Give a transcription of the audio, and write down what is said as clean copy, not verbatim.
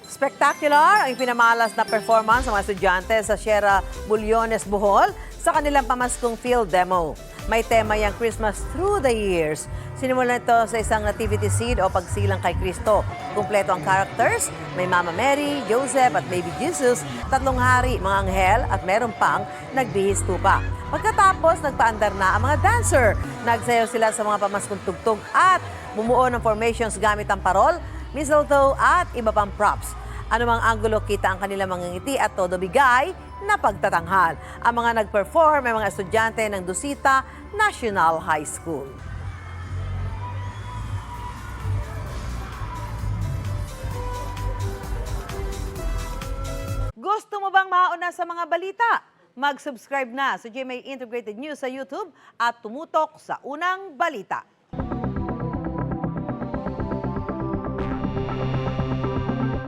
Spectacular ang ipinamalas na performance ng mga estudyante sa Sierra Bullones, Bohol sa kanilang pamaskong field demo. May tema yung Christmas Through the Years. Sinimulan ito sa isang nativity scene o pagsilang kay Kristo. Kumpleto ang characters, may Mama Mary, Joseph at Baby Jesus, 3 hari, mga anghel at meron pang nagbihis tupa. Pagkatapos, nagpaandar na ang mga dancer. Nagsayaw sila sa mga pamaskong tugtog at bumuo ng formations gamit ang parol, mistletoe at iba pang props. Anumang anggulo kita ang kanilang mga ngiti at todo bigay na pagtatanghal. Ang mga nag-perform ay mga estudyante ng Dusita National High School. Gusto mo bang mauna sa mga balita? Mag-subscribe na sa GMA Integrated News sa YouTube at tumutok sa unang balita.